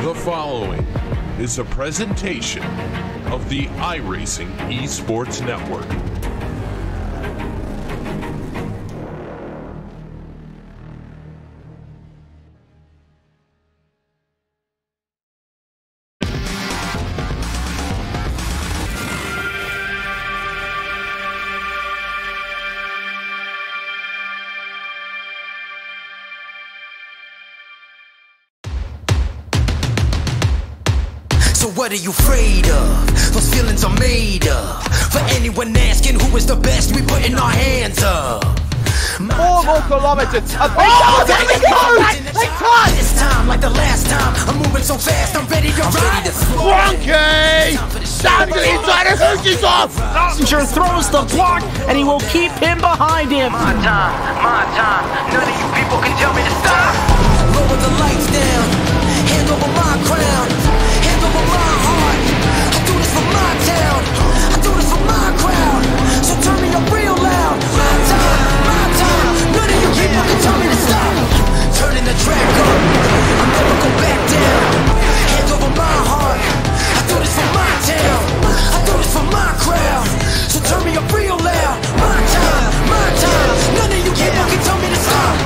The following is a presentation of the iRacing Esports Network. So what are you afraid of? Those feelings are made up. For anyone asking who is the best, we putting our hands up. 4 more kilometers. A big there we go! They touch! This time, like the last time, I'm moving so fast, I'm ready to ride. Frankie! Down to the inside of Hookie's off! Passenger throws the block, and he will keep him behind him. My time. None of you people can tell me to stop. Lower the lights down, hand over my crown, hand over my heart. I do this for my town, I do this for my crowd. So turn me up real loud. My time. None of you people can tell me to stop. Turning the track up, I'll never go back down. Hand over my heart, I do this for my town, I do this for my crowd. So turn me up real loud. My time. None of you people can tell me to stop.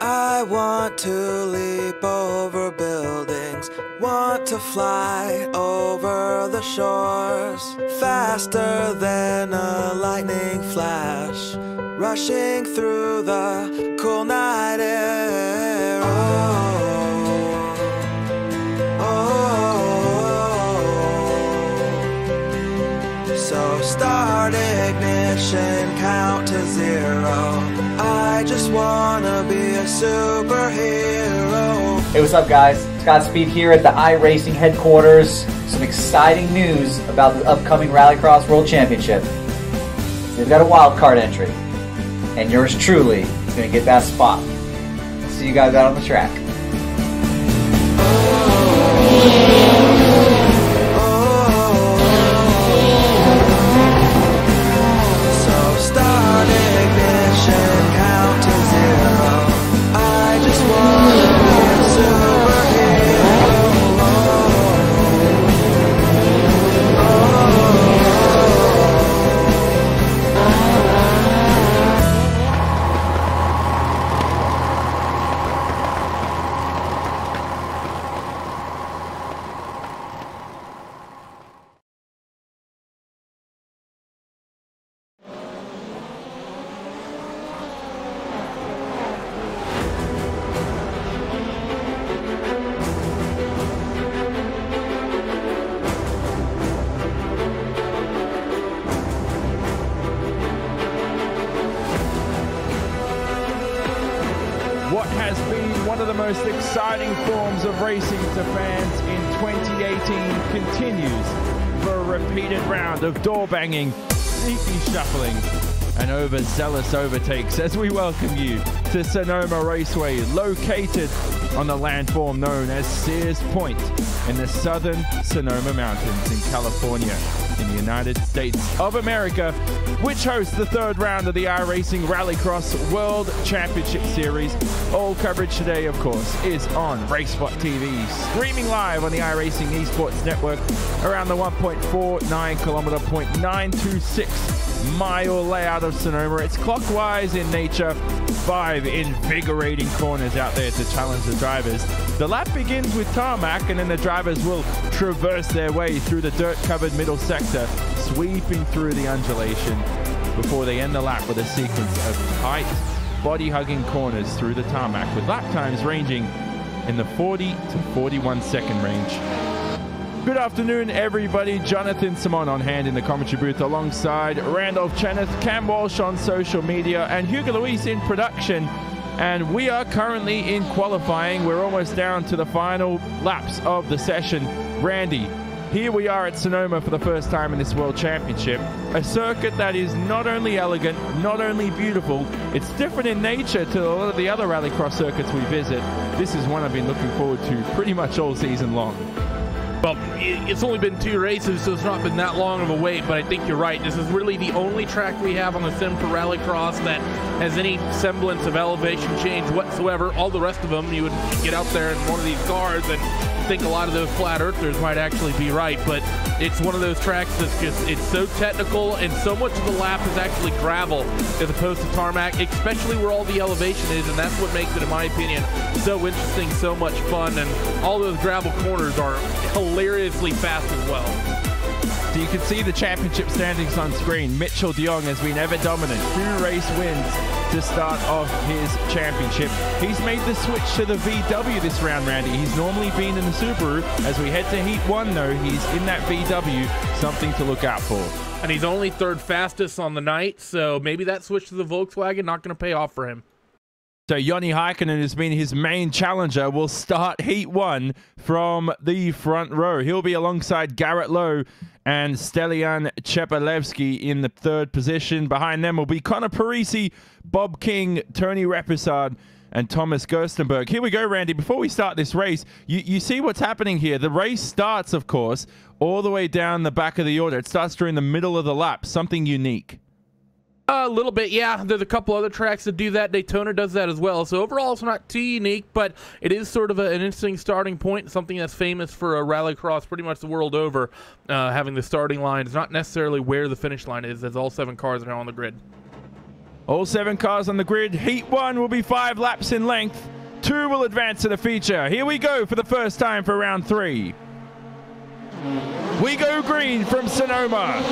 I want to leap over buildings, want to fly over the shores, faster than a lightning flash, rushing through the cool night air. So start ignition, count to 0. I just wanna be a superhero. Hey, what's up, guys? Godspeed here at the iRacing headquarters. Some exciting news about the upcoming Rallycross World Championship. They've got a wild card entry, and yours truly is going to get that spot. See you guys out on the track. What has been one of the most exciting forms of racing to fans in 2018 continues for a repeated round of door banging, sneaky shuffling, and overzealous overtakes as we welcome you to Sonoma Raceway, located on the landform known as Sears Point in the southern Sonoma Mountains in California, in the United States of America, which hosts the 3rd round of the iRacing Rallycross World Championship Series. All coverage today, of course, is on RaceSpotTV, streaming live on the iRacing Esports Network around the 1.49 kilometer, 0.926 mile layout of Sonoma. It's clockwise in nature, 5 invigorating corners out there to challenge the drivers. The lap begins with tarmac, and then the drivers will traverse their way through the dirt-covered middle sector, sweeping through the undulation before they end the lap with a sequence of tight, body-hugging corners through the tarmac, with lap times ranging in the 40 to 41 second range. Good afternoon, everybody. Jonathan Simon on hand in the commentary booth alongside Randolph Cheneth, Cam Walsh on social media, and Hugo Luis in production. And we are currently in qualifying. We're almost down to the final laps of the session. Randy, here we are at Sonoma for the first time in this World Championship. A circuit that is not only elegant, not only beautiful, it's different in nature to a lot of the other rallycross circuits we visit. This is one I've been looking forward to pretty much all season long. Well, it's only been 2 races, so it's not been that long of a wait, but I think you're right. This is really the only track we have on the sim for Rallycross that has any semblance of elevation change whatsoever. All the rest of them, you would get out there in one of these cars and think a lot of those flat earthers might actually be right, but it's one of those tracks that's just, it's so technical, and so much of the lap is actually gravel as opposed to tarmac, especially where all the elevation is, and that's what makes it, in my opinion, so interesting, so much fun, and all those gravel corners are hilariously fast as well. So you can see the championship standings on screen. Mitchell de Jong has been ever dominant. 2 race wins to start off his championship. He's made the switch to the VW this round, Randy. He's normally been in the Subaru. As we head to Heat 1, though, he's in that VW. Something to look out for. And he's only 3rd fastest on the night, so maybe that switch to the Volkswagen not going to pay off for him. So Joni Heikkinen has been his main challenger. Will start Heat 1 from the front row. He'll be alongside Garrett Lowe and Stelian Chepalevsky in the 3rd position. Behind them will be Connor Parisi, Bob King, Tony Repisard, and Thomas Gerstenberg. Here we go, Randy. Before we start this race, you see what's happening here. The race starts, of course, all the way down the back of the order. It starts during the middle of the lap. Something unique. A little bit, yeah. There's a couple other tracks that do that. Daytona does that as well. So overall, it's not too unique, but it is sort of an interesting starting point, something that's famous for a Rallycross pretty much the world over, having the starting line. It's not necessarily where the finish line is, as all 7 cars are now on the grid. All 7 cars on the grid. Heat 1 will be 5 laps in length. 2 will advance to the feature. Here we go for the first time for round 3. We go green from Sonoma.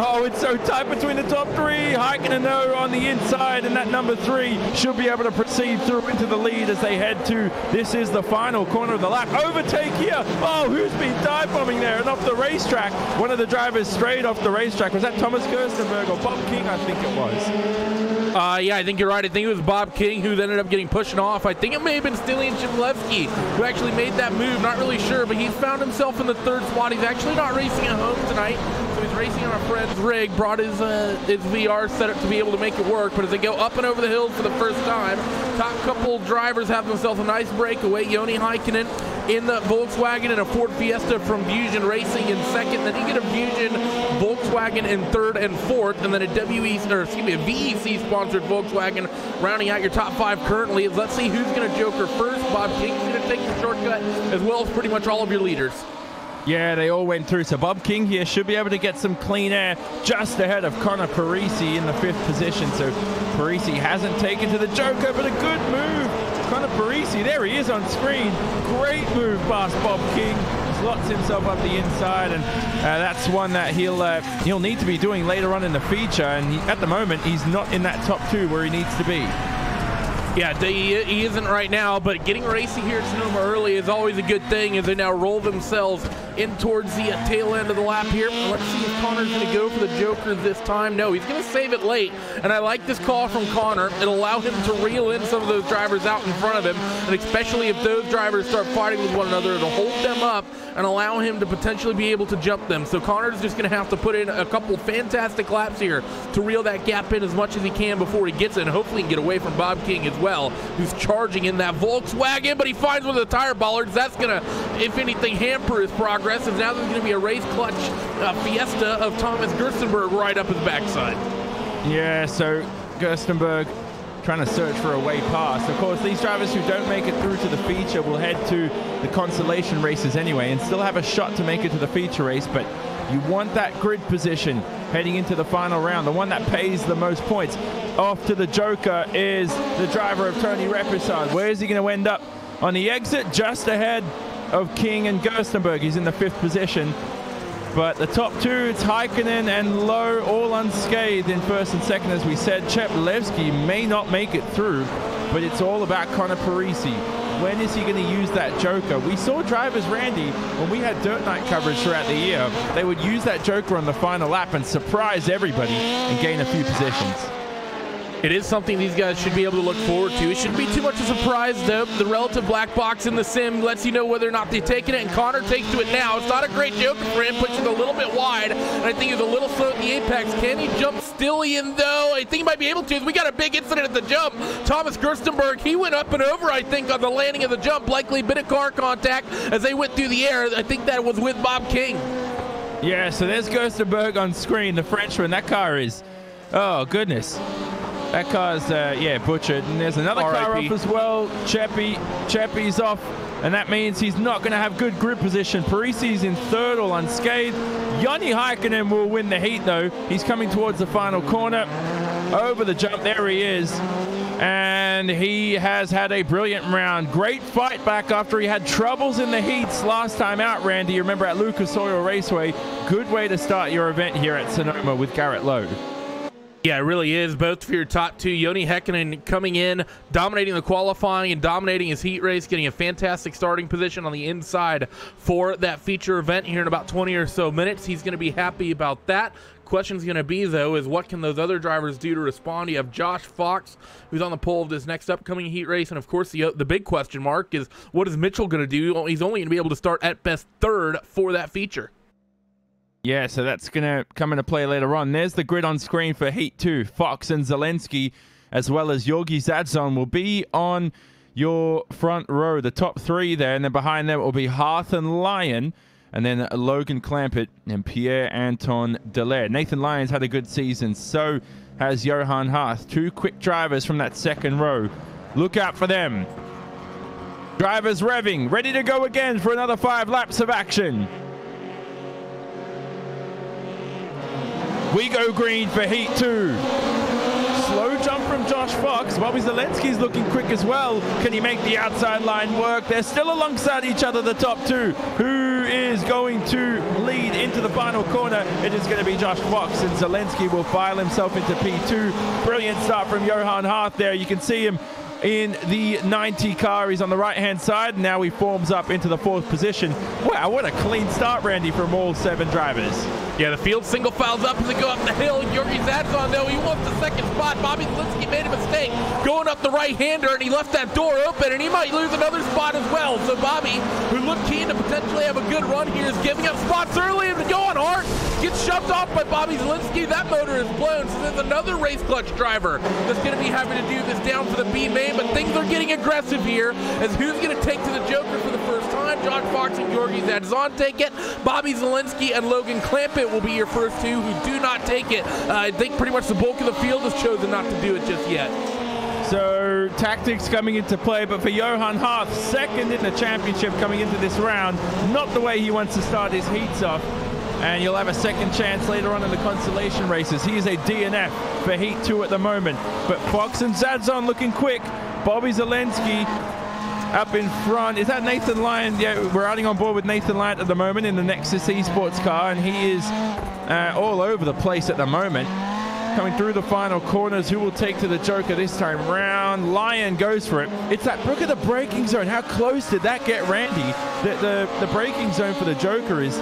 Oh, it's so tight between the top 3. Heikkinen though on the inside, and that number 3 should be able to proceed through into the lead as they head to, this is the final corner of the lap. Overtake here. Oh, who's been dive bombing there and off the racetrack? One of the drivers straight off the racetrack. Was that Thomas Gerstenberg or Bob King? I think it was. Yeah, I think you're right. I think it was Bob King who ended up getting pushed off. I think it may have been Stelian Chepalevsky who actually made that move. Not really sure, but he's found himself in the 3rd spot. He's actually not racing at home tonight, so he's racing on a friend's rig. Brought his VR setup to be able to make it work. But as they go up and over the hills for the first time, top couple drivers have themselves a nice breakaway. Joni Heikkinen in the Volkswagen and a Ford Fiesta from Fusion Racing in 2nd. Then you get a Fusion Volkswagen in 3rd and 4th, and then a VEC sponsored Volkswagen rounding out your top 5 currently. Let's see who's going to joker first. Bob King's going to take the shortcut, as well as pretty much all of your leaders. Yeah, they all went through. So Bob King here should be able to get some clean air just ahead of Connor Parisi in the 5th position. So Parisi hasn't taken to the joker, but a good move. Connor Parisi, there he is on screen. Great move past Bob King. Slots himself up the inside, and that's one that he'll need to be doing later on in the feature. And at the moment, he's not in that top 2 where he needs to be. Yeah, he isn't right now, but getting racing here at Sonoma early is always a good thing as they now roll themselves in towards the tail end of the lap here. Let's see if Connor's going to go for the joker this time. No, he's going to save it late, and I like this call from Connor. It'll allow him to reel in some of those drivers out in front of him, and especially if those drivers start fighting with one another, it'll hold them up and allow him to potentially be able to jump them. So Connor's just going to have to put in a couple fantastic laps here to reel that gap in as much as he can before he gets it, and hopefully he can get away from Bob King as well, who's charging in that Volkswagen, but he finds one of the tire bollards. That's going to, if anything, hamper his progress, and now there's going to be a race clutch Fiesta of Thomas Gerstenberg right up his backside. Yeah, so Gerstenberg trying to search for a way past. Of course, these drivers who don't make it through to the feature will head to the consolation races anyway and still have a shot to make it to the feature race, but you want that grid position heading into the final round, the one that pays the most points. Off to the joker is the driver of Tony Repisard. Where is he going to end up? On the exit, just ahead of King and Gerstenberg. He's in the 5th position. But the top 2, it's Heikkinen and Lowe, all unscathed in 1st and 2nd. As we said, Chepalevsky may not make it through, but it's all about Connor Parisi. When is he going to use that joker? We saw drivers, Randy, when we had Dirt Night coverage throughout the year, they would use that joker on the final lap and surprise everybody and gain a few positions. It is something these guys should be able to look forward to. It shouldn't be too much of a surprise, though. The relative black box in the sim lets you know whether or not they've taken it, and Connor takes to it now. It's not a great joker for him, puts it a little bit wide, and I think he's a little slow at the apex. Can he jump still in, though? I think he might be able to. We got a big incident at the jump. Thomas Gerstenberg, he went up and over, I think, on the landing of the jump. Likely a bit of car contact as they went through the air. I think that was with Bob King. Yeah, so there's Gerstenberg on screen, the Frenchman. That car is, oh, goodness. That car's, yeah, butchered. And there's another car up as well. Cheppy's off, and that means he's not going to have good grip position. Parisi's in third, all unscathed. Joni Heikkinen will win the heat, though. He's coming towards the final corner. Over the jump, there he is. And he has had a brilliant round. Great fight back after he had troubles in the heats last time out, Randy. You remember at Lucas Oil Raceway. Good way to start your event here at Sonoma with Garrett Lowe. Yeah, it really is. Both for your top two. Joni Heikkinen coming in, dominating the qualifying and dominating his heat race, getting a fantastic starting position on the inside for that feature event here in about 20 or so minutes. He's going to be happy about that. Question's going to be, though, is what can those other drivers do to respond? You have Josh Fox, who's on the pole of this next upcoming heat race, and of course the big question mark is what is Mitchell going to do? He's only going to be able to start at best third for that feature. Yeah, so that's going to come into play later on. There's the grid on screen for Heat 2. Fox and Zelensky, as well as Georgi Zadzon, will be on your front row, the top three there. And then behind them will be Hearth and Lyon, and then Logan Clampett and Pierre-Anton Delaire. Nathan Lyon's had a good season. So has Johan Hearth. Two quick drivers from that second row. Look out for them. Drivers revving, ready to go again for another 5 laps of action. We go green for Heat 2. Slow jump from Josh Fox. Bobby Zelensky's looking quick as well. Can he make the outside line work? They're still alongside each other, the top two. Who is going to lead into the final corner? It is going to be Josh Fox, and Zelensky will file himself into P2. Brilliant start from Johan Hearth there. You can see him in the 90 car. He's on the right-hand side. Now he forms up into the 4th position. Wow, what a clean start, Randy, from all 7 drivers. Yeah, the field single files up as they go up the hill. Georgi Zadzon, though, he wants the second spot. Bobby Zelensky made a mistake going up the right-hander, and he left that door open, and he might lose another spot as well. So Bobby, who looked keen to potentially have a good run here, is giving up spots early and going hard. Gets shoved off by Bobby Zelensky. That motor is blown, so there's another race clutch driver that's going to be having to do this down for the B main, but things are getting aggressive here as who's going to take to the Joker for the first time. Josh Fox and Georgi Zadzon take it. Bobby Zelensky and Logan Clampett will be your first two who do not take it. I think pretty much the bulk of the field has chosen not to do it just yet. So tactics coming into play, but for Johan Hearth, second in the championship coming into this round, not the way he wants to start his heats off. And you'll have a second chance later on in the consolation races. He is a DNF for Heat 2 at the moment. But Fox and Zadzon looking quick. Bobby Zelensky up in front. Is that Nathan Lyon? Yeah, we're riding on board with Nathan Lyon at the moment in the Nexus Esports car, and he is all over the place at the moment. Coming through the final corners, who will take to the Joker this time round? Lyon goes for it. It's that, look at the braking zone. How close did that get, Randy? The braking zone for the Joker is,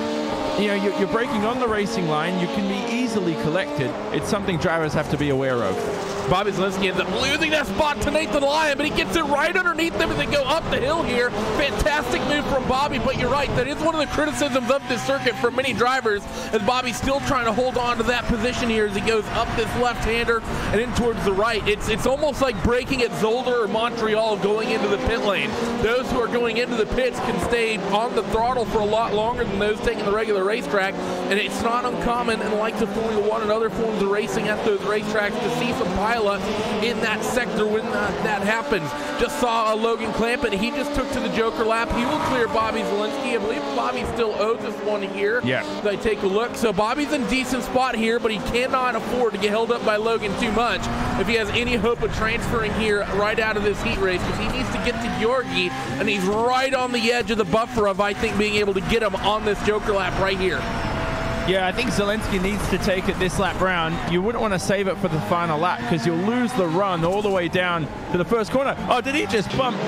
you know, you're braking on the racing line. You can be easily collected. It's something drivers have to be aware of. Bobby Zelensky ends up losing that spot to Nathan Lyon, but he gets it right underneath them as they go up the hill here. Fantastic move from Bobby, but you're right, that is one of the criticisms of this circuit for many drivers, as Bobby's still trying to hold on to that position here as he goes up this left-hander and in towards the right. It's almost like braking at Zolder or Montreal going into the pit lane. Those who are going into the pits can stay on the throttle for a lot longer than those taking the regular racetrack, and it's not uncommon in the likes of Formula 1 and other forms of racing at those racetracks to see some pileups in that sector when that happens. Just saw Logan Clampett. He just took to the Joker lap. He will clear Bobby Zelensky. I believe Bobby still owes us one here. Yeah. As I take a look. So Bobby's in decent spot here, but he cannot afford to get held up by Logan too much if he has any hope of transferring here right out of this heat race, because he needs to get to Georgi, and he's right on the edge of the buffer of, I think, being able to get him on this Joker lap right here. Yeah, I think Zelensky needs to take it this lap round. You wouldn't want to save it for the final lap because you'll lose the run all the way down to the first corner. Oh, did he just bump?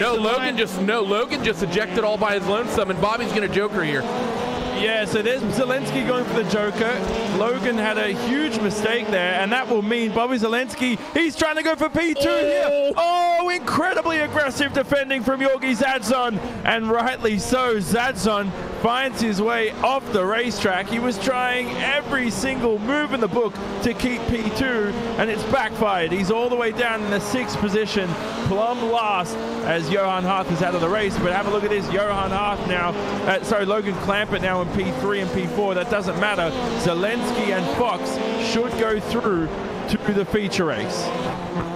No, Logan just ejected all by his lonesome, and Bobby's going to Joker here. Yeah, so there's Zelensky going for the Joker. Logan had a huge mistake there, and that will mean Bobby Zelensky, he's trying to go for P2 here. Oh, incredibly aggressive defending from Georgi Zadzon, and rightly so. Zadzon finds his way off the racetrack. He was trying every single move in the book to keep P2, and it's backfired. He's all the way down in the 6th position, plumb last, as Johan Hart is out of the race. But have a look at this, Johan Hart now, Logan Clampett now in P3 and P4. That doesn't matter. Zelensky and Fox should go through to the feature race.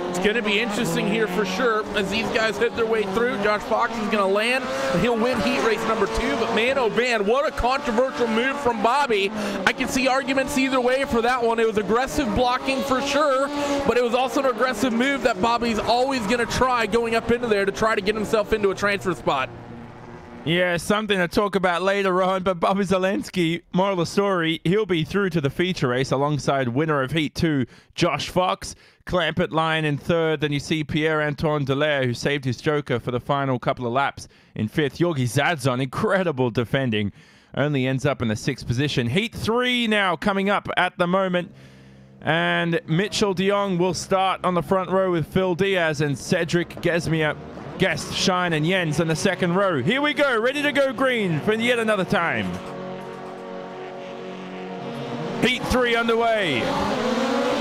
It's going to be interesting here for sure as these guys hit their way through. Josh Fox is going to land, and he'll win heat race number 2. But man, oh man, what a controversial move from Bobby. I can see arguments either way for that one. It was aggressive blocking for sure, but it was also an aggressive move that Bobby's always going to try going up into there to try to get himself into a transfer spot. Yeah, something to talk about later on, but Bobby Zelensky, moral of the story, he'll be through to the feature race alongside winner of Heat 2, Josh Fox. Clampett line in 3rd, then you see Pierre-Antoine Dallaire, who saved his Joker for the final couple of laps in 5th. Georgi Zadzon, incredible defending, only ends up in the 6th position. Heat 3 now coming up at the moment, and Mitchell de Jong will start on the front row with Phil Diaz and Cedric Gesmier. Guest, Shine, and Jens in the 2nd row. Here we go, ready to go green for yet another time. Heat 3 underway.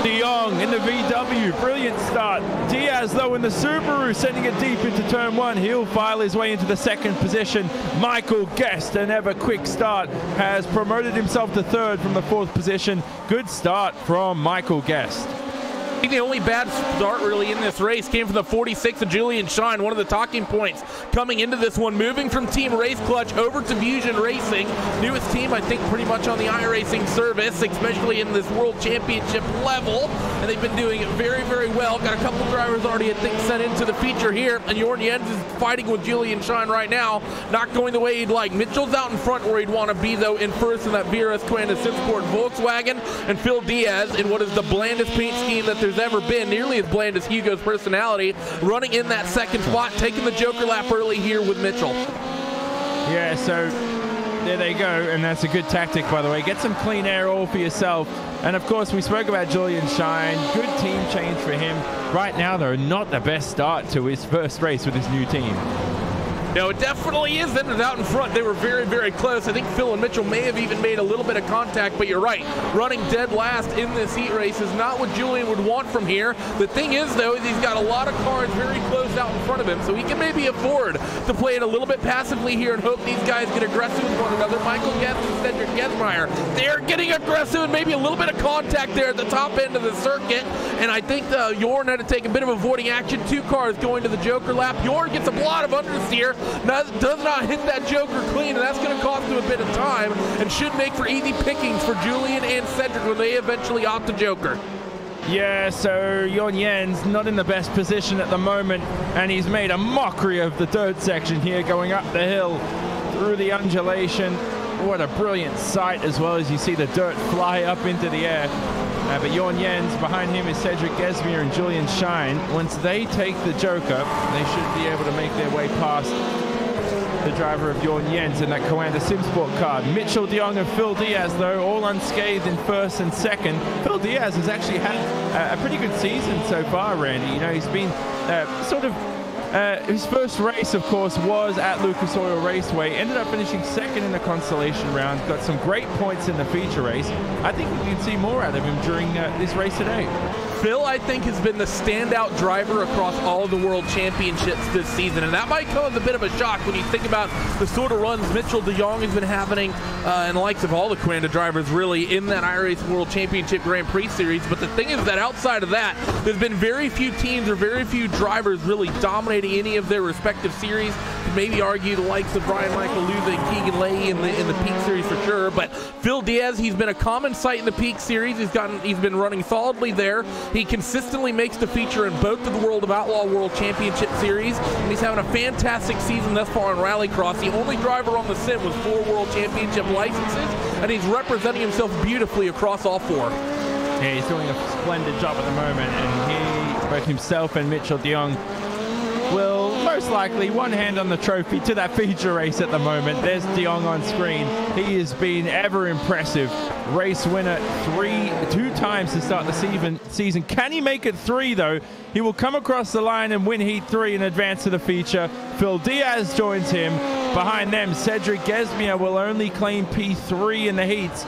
De Jong in the VW, brilliant start. Diaz, though, in the Subaru, sending it deep into turn 1. He'll file his way into the 2nd position. Michael Guest, an ever quick start, has promoted himself to 3rd from the 4th position. Good start from Michael Guest. I think the only bad start really in this race came from the 46 of Julian Shine. One of the talking points coming into this one, moving from Team Race Clutch over to Fusion Racing. Newest team, I think, pretty much on the iRacing service, especially in this World Championship level. And they've been doing it very, very well. Got a couple drivers already, I think, sent into the feature here. And Jorn Jens is fighting with Julian Shine right now. Not going the way he'd like. Mitchell's out in front where he'd want to be, though, in first in that VRS Quanda Simsport Volkswagen. And Phil Diaz in what is the blandest paint scheme that there's ever been, nearly as bland as Hugo's personality, running in that 2nd spot, taking the Joker lap early here with Mitchell. Yeah, so there they go, and that's a good tactic, by the way. Get some clean air all for yourself. And of course, we spoke about Julian Shine. Good team change for him. Right now, though, not the best start to his first race with his new team. No, it definitely isn't. It's out in front. They were very, very close. I think Phil and Mitchell may have even made a little bit of contact, but you're right. Running dead last in this heat race is not what Julian would want from here. The thing is, though, is he's got a lot of cars very close out in front of him, so he can maybe afford to play it a little bit passively here and hope these guys get aggressive with one another. Michael Guest and Cedric Gesmeyer, they're getting aggressive and maybe a little bit of contact there at the top end of the circuit, and I think Jorn had to take a bit of avoiding action. 2 cars going to the Joker lap. Jorn gets a lot of understeer. Does not hit that Joker clean, and that's going to cost him a bit of time and should make for easy pickings for Julian and Cedric when they eventually opt the Joker. Yeah, so Jorn Jens not in the best position at the moment, and he's made a mockery of the dirt section here, going up the hill through the undulation. What a brilliant sight, as well as you see the dirt fly up into the air. But Jorn Jens, behind him is Cedric Gesmier and Julian Shine. Once they take the Joker, they should be able to make their way past the driver of Jorn Jens in that Coanda Simsport car. Mitchell de Jong and Phil Diaz, though, all unscathed in 1st and 2nd. Phil Diaz has actually had a pretty good season so far, Randy. You know, he's been his first race, of course, was at Lucas Oil Raceway. Ended up finishing 2nd in the consolation round. Got some great points in the feature race. I think we can see more out of him during this race today. Phil, I think, has been the standout driver across all of the World Championships this season, and that might come as a bit of a shock when you think about the sort of runs Mitchell de Jong has been having, and the likes of all the Coanda drivers, really, in that iRacing World Championship Grand Prix Series. But the thing is that outside of that, there's been very few teams or very few drivers really dominating any of their respective series. Maybe argue the likes of Brian Michael Luza and Keegan Leahy in the Peak Series for sure, but Phil Diaz, he's been a common sight in the Peak Series. He's been running solidly there. He consistently makes the feature in both of the World of Outlaw World Championship Series, and he's having a fantastic season thus far in Rallycross. The only driver on the sim with 4 World Championship licenses, and he's representing himself beautifully across all 4. Yeah, he's doing a splendid job at the moment, and he, both himself and Mitchell de Jong, will most likely one hand on the trophy to that feature race at the moment. There's De Jong on screen. He has been ever impressive. Race winner two times to start the season. Can he make it 3 though? He will come across the line and win Heat 3 and advance to the feature. Phil Diaz joins him. Behind them, Cedric Gesmier will only claim P3 in the heats.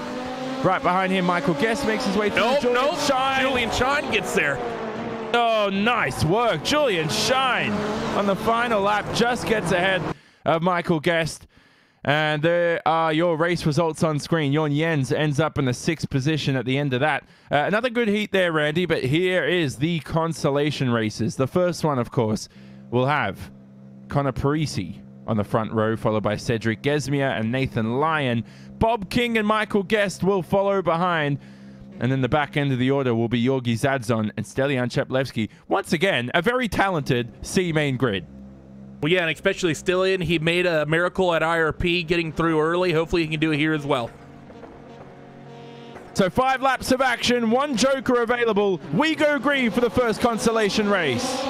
Right behind him, Michael Guest makes his way through. Julian Shine gets there. Oh, nice work. Julian Shine on the final lap just gets ahead of Michael Guest. And there are your race results on screen. Jon Jens ends up in the 6th position at the end of that. Another good heat there, Randy, but here is the consolation races. The first one, of course, will have Connor Parisi on the front row, followed by Cedric Gesmier and Nathan Lyon. Bob King and Michael Guest will follow behind. And then the back end of the order will be Georgi Zadzon and Stelian Cheplevsky. Once again, a very talented C main grid. Well, yeah, and especially Stelian. He made a miracle at IRP getting through early. Hopefully he can do it here as well. So 5 laps of action, 1 joker available. We go green for the first consolation race.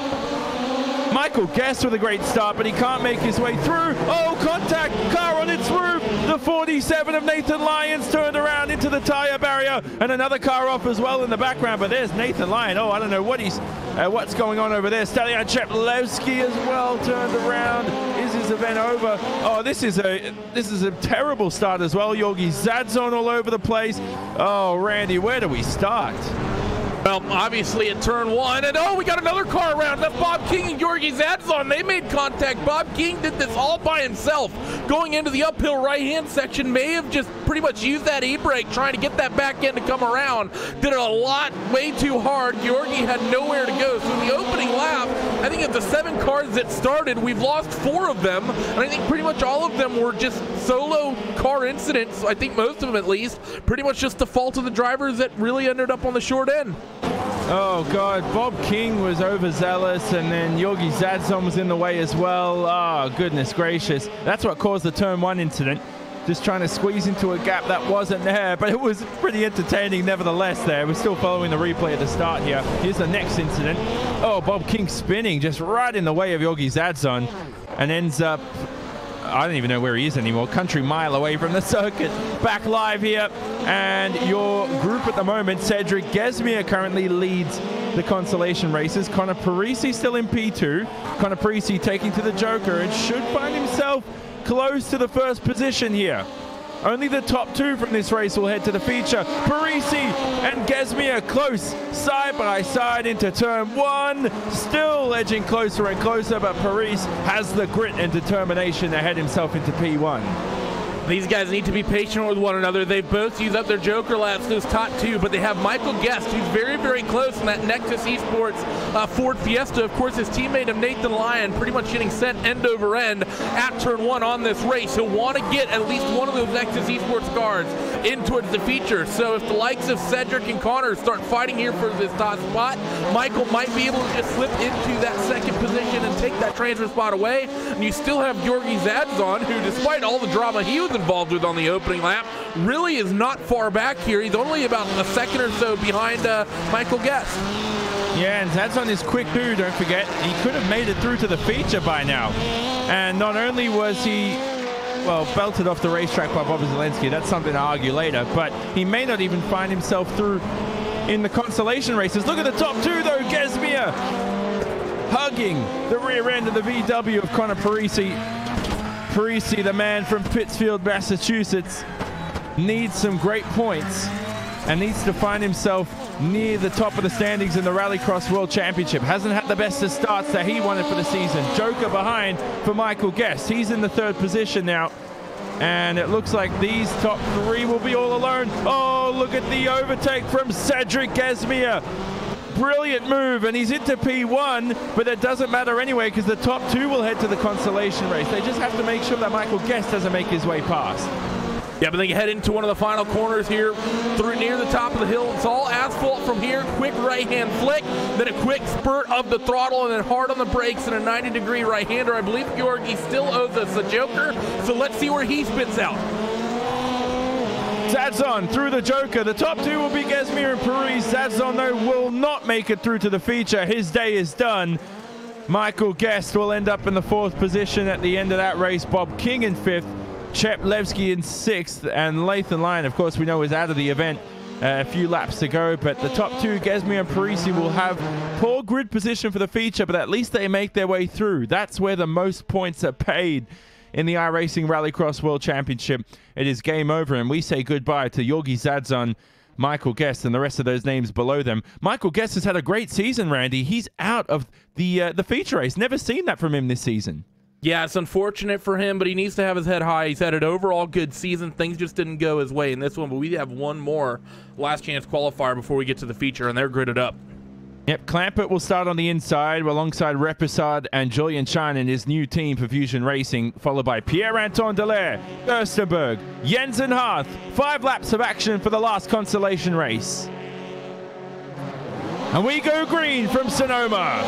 Michael Guest with a great start, but he can't make his way through. Oh, contact! Car on its roof! The 47 of Nathan Lyons turned around into the tire barrier, and another car off as well in the background, but there's Nathan Lyon. Oh, I don't know what what's going on over there. Stelian Cheplevsky as well turned around. Is his event over? Oh, this is a terrible start as well. Georgi Zadzon all over the place. Oh, Randy, where do we start? Well, obviously at turn 1, and oh, we got another car around. That's Bob King and Georgi Zadzon. They made contact. Bob King did this all by himself. Going into the uphill right-hand section, may have just pretty much used that e-brake trying to get that back end to come around. Did it a lot, way too hard. Georgi had nowhere to go. So in the opening lap, I think of the 7 cars that started, we've lost 4 of them, and I think pretty much all of them were just solo car incidents. I think most of them, at least, pretty much just the fault of the drivers that really ended up on the short end. Oh, God. Bob King was overzealous, and then Georgi Zadzon was in the way as well. Oh, goodness gracious. That's what caused the turn 1 incident. Just trying to squeeze into a gap that wasn't there, but it was pretty entertaining nevertheless there. We're still following the replay at the start here. Here's the next incident. Oh, Bob King spinning just right in the way of Georgi Zadzon and ends up, I don't even know where he is anymore, country mile away from the circuit. Back live here, and your group at the moment, Cedric Gesmier currently leads the consolation races. Connor Parisi still in P2. Connor Parisi taking to the joker and should find himself close to the first position here. Only the top 2 from this race will head to the feature. Parisi and Gesmier close side by side into turn 1. Still edging closer and closer, but Parisi has the grit and determination to head himself into P1. These guys need to be patient with one another. They've both used up their joker laps, those top 2, but they have Michael Guest, who's very, very close in that Nexus Esports Ford Fiesta. Of course, his teammate of Nathan Lyon pretty much getting sent end over end at turn 1 on this race. He'll want to get at least one of those Nexus Esports cars in towards the feature. So if the likes of Cedric and Connor start fighting here for this top spot, Michael might be able to just slip into that 2nd position and take that transfer spot away. And you still have Georgi Zadzon, who, despite all the drama he was involved with on the opening lap, really is not far back here. He's only about a 2nd or so behind Michael Guest. Yeah, and Zadzon is quick too, don't forget. He could have made it through to the feature by now. And not only was he, well, belted off the racetrack by Bobby Zelensky, that's something to argue later, but he may not even find himself through in the consolation races. Look at the top 2 though, Gesmier hugging the rear end of the VW of Connor Parisi. Parisi, the man from Pittsfield, Massachusetts, needs some great points and needs to find himself near the top of the standings in the Rallycross World Championship. Hasn't had the best of starts that he wanted for the season. Joker behind for Michael Guest. He's in the 3rd position now. And it looks like these top 3 will be all alone. Oh, look at the overtake from Cedric Gesmier. Brilliant move, and he's into P1, but it doesn't matter anyway because the top 2 will head to the consolation race. They just have to make sure that Michael Guest doesn't make his way past. Yeah, but they head into one of the final corners here through near the top of the hill. It's all asphalt from here. Quick right-hand flick, then a quick spurt of the throttle, and then hard on the brakes and a 90-degree right-hander. I believe Georgi still owes us a joker, so let's see where he spits out. Zadzon through the joker. The top 2 will be Gesmier and Parisi. Zadzon, though, will not make it through to the feature. His day is done. Michael Guest will end up in the 4th position at the end of that race. Bob King in 5th. Chep Levski in 6th. And Lathan Lyon, of course, we know is out of the event. A few laps to go, but the top 2, Gesmi and Parisi, will have poor grid position for the feature, but at least they make their way through. That's where the most points are paid in the iRacing Rallycross World Championship. It is game over, and we say goodbye to Yorgi Zadzon, Michael Guest, and the rest of those names below them. Michael Guest has had a great season, Randy. He's out of the feature race. Never seen that from him this season. Yeah, it's unfortunate for him, but he needs to have his head high. He's had an overall good season. Things just didn't go his way in this one, but we have one more last chance qualifier before we get to the feature, and they're gridded up. Yep, Clampett will start on the inside alongside Repisard and Julian Shine and his new team for Fusion Racing, followed by Pierre-Anton Dallaire, Gerstenberg, Jensen Harth. 5 laps of action for the last consolation race. And we go green from Sonoma.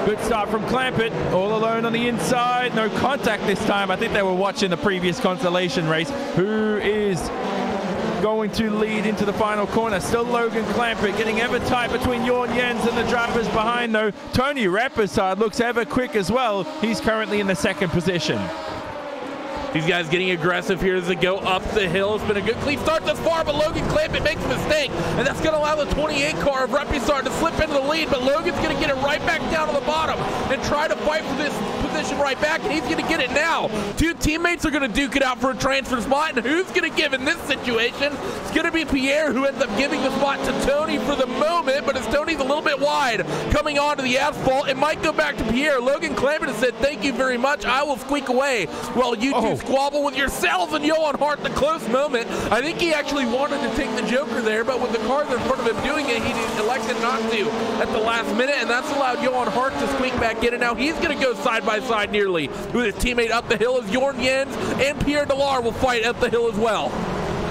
Good start from Clampett, all alone on the inside. No contact this time. I think they were watching the previous consolation race. Who is going to lead into the final corner? Still Logan Clampett, getting ever tight between Jorn Jens and the drivers behind, though. Tony Repisard looks ever quick as well. He's currently in the 2nd position. These guys getting aggressive here as they go up the hill. It's been a good clean start thus far, but Logan Clampett makes a mistake, and that's going to allow the 28 car of Repisard to slip into the lead, but Logan's going to get it right back down to the bottom and try to fight for this position right back, and he's going to get it now. 2 teammates are going to duke it out for a transfer spot, and who's going to give in this situation? It's going to be Pierre, who ends up giving the spot to Tony for the moment, but as Tony's a little bit wide coming onto the asphalt, it might go back to Pierre. Logan Clampett has said, "Thank you very much. I will squeak away while you two squabble with yourselves," and Johan Hart, the close moment. I think he actually wanted to take the Joker there, but with the cars in front of him doing it, he elected not to at the last minute, and that's allowed Johan Hart to squeak back in, and now he's going to go side by side nearly with his teammate up the hill as Jorn Jens and Pierre Dallaire will fight up the hill as well.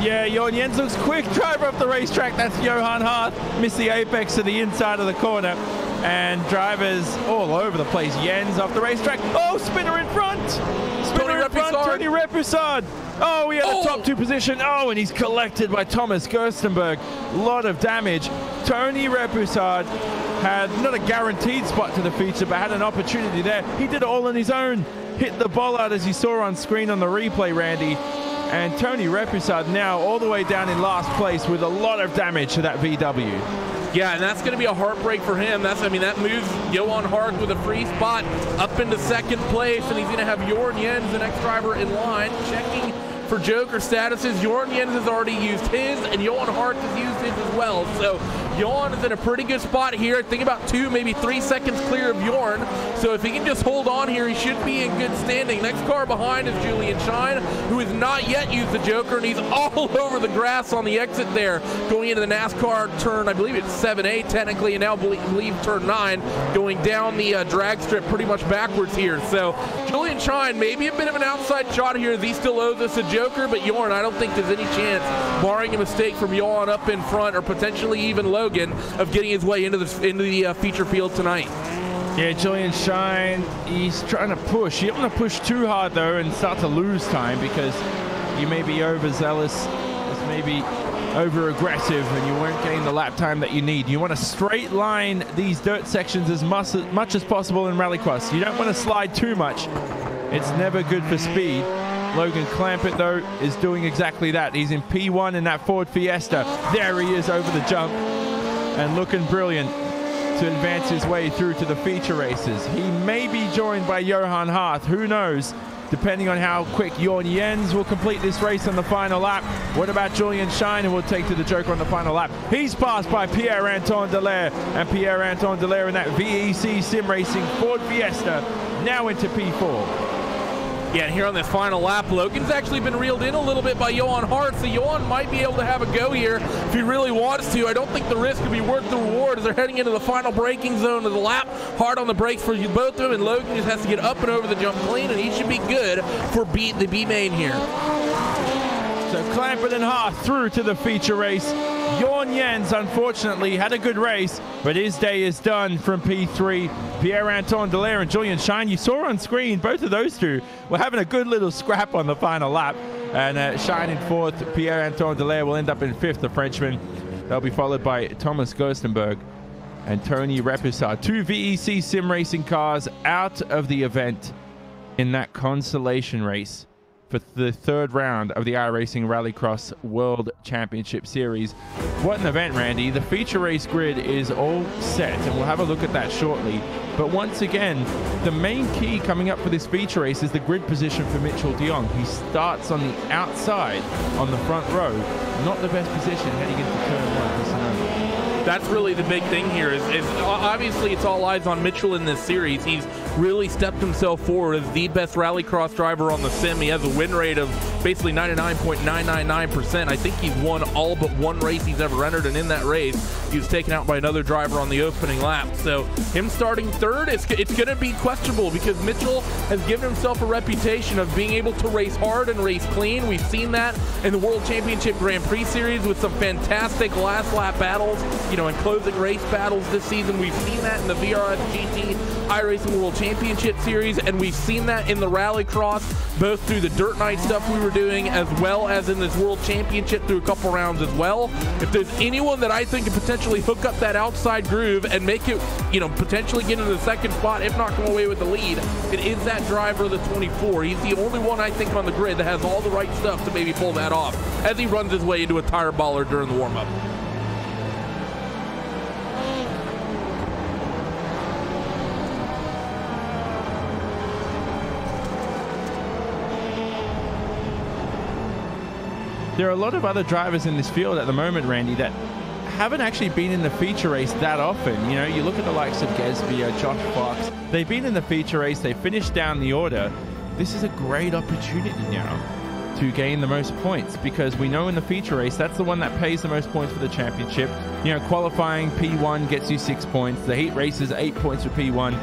Yeah, Jorn Jens looks quick. Driver up the racetrack. That's Johan Hart. Missed the apex to the inside of the corner. And drivers all over the place. Jens off the racetrack. Oh, spinner in front. Spinner in front. Tony Repisard. Oh, he had a top 2 position. Oh, and he's collected by Thomas Gerstenberg. A lot of damage. Tony Repisard had not a guaranteed spot to the feature, but had an opportunity there. He did it all on his own. Hit the ball out as you saw on screen on the replay, Randy. And Tony Repisard now all the way down in last place with a lot of damage to that VW. Yeah, and that's going to be a heartbreak for him. That moves Johan Hart with a free spot up into 2nd place, and he's going to have Jorn Jens, the next driver in line, checking for Joker statuses. Jorn Jens has already used his, and Johan Hart has used his as well. So Johan is in a pretty good spot here. I think about 2, maybe 3 seconds clear of Jorn. So if he can just hold on here, he should be in good standing. Next car behind is Julian Shine, who has not yet used the Joker, and he's all over the grass on the exit there, going into the NASCAR turn. I believe it's 7A technically, and now believe turn 9, going down the drag strip pretty much backwards here. So Julian Shine, maybe a bit of an outside shot here as he still owes us a Joker, but Jorn, I don't think there's any chance, barring a mistake from Johan up in front, or potentially even Logan, of getting his way into the feature field tonight. Yeah, Julian Shine, he's trying to push. You don't want to push too hard, though, and start to lose time, because you may be overzealous, maybe over-aggressive, and you weren't getting the lap time that you need. You want to straight line these dirt sections as much as possible in Rallycross. You don't want to slide too much. It's never good for speed. Logan Clampett, though, is doing exactly that. He's in P1 in that Ford Fiesta. There he is over the jump, and looking brilliant to advance his way through to the feature races. He may be joined by Johan Hart. Who knows? Depending on how quick Jorn Jens will complete this race on the final lap. What about Julian Shine, who will take to the Joker on the final lap? He's passed by Pierre-Anton Dallaire, and Pierre-Anton Dallaire in that VEC Sim Racing Ford Fiesta, now into P4. Yeah, and here on this final lap, Logan's actually been reeled in a little bit by Johan Hart, so Johan might be able to have a go here if he really wants to. I don't think the risk would be worth the reward as they're heading into the final braking zone of the lap. Hard on the brakes for both of them, and Logan just has to get up and over the jump clean, and he should be good for the B main here. So Clampett and Hart through to the feature race. Jorn Jens, unfortunately, had a good race, but his day is done from P3. Pierre-Anton Dallaire and Julian Shine, you saw on screen, both of those two were having a good little scrap on the final lap. And Shine in 4th, Pierre-Anton Dallaire will end up in 5th, the Frenchman. They'll be followed by Thomas Gerstenberg and Tony Repisar. 2 VEC sim racing cars out of the event in that consolation race for the third round of the iRacing Rallycross World Championship Series. What an event, Randy. The feature race grid is all set, and we'll have a look at that shortly. But once again, the main key coming up for this feature race is the grid position for Mitchell de Jong. He starts on the outside on the front row. Not the best position heading into turn 1 for Sonoma. That's really the big thing here is obviously it's all eyes on Mitchell in this series. He's really stepped himself forward as the best rallycross driver on the sim. He has a win rate of basically 99.999%. I think he's won all but one race he's ever entered, and in that race he was taken out by another driver on the opening lap. So him starting third, it's going to be questionable because Mitchell has given himself a reputation of being able to race hard and race clean. We've seen that in the World Championship Grand Prix Series with some fantastic last lap battles, and closing race battles this season. We've seen that in the VRS GT iRacing World Championship Series, and we've seen that in the Rallycross, both through the Dirt Night stuff we were doing, as well as in this World Championship through a couple rounds as well. If there's anyone that I think could potentially hook up that outside groove and make it, potentially get into the second spot, if not come away with the lead, it is that driver, the 24. He's the only one I think on the grid that has all the right stuff to maybe pull that off as he runs his way into a tire baller during the warm-up. There are a lot of other drivers in this field at the moment, Randy, that haven't actually been in the feature race that often. You look at the likes of Gesbier, Josh Fox. They've been in the feature race. They finished down the order. This is a great opportunity now to gain the most points because we know in the feature race, that's the one that pays the most points for the championship. Qualifying P1 gets you 6 points. The heat race is 8 points for P1.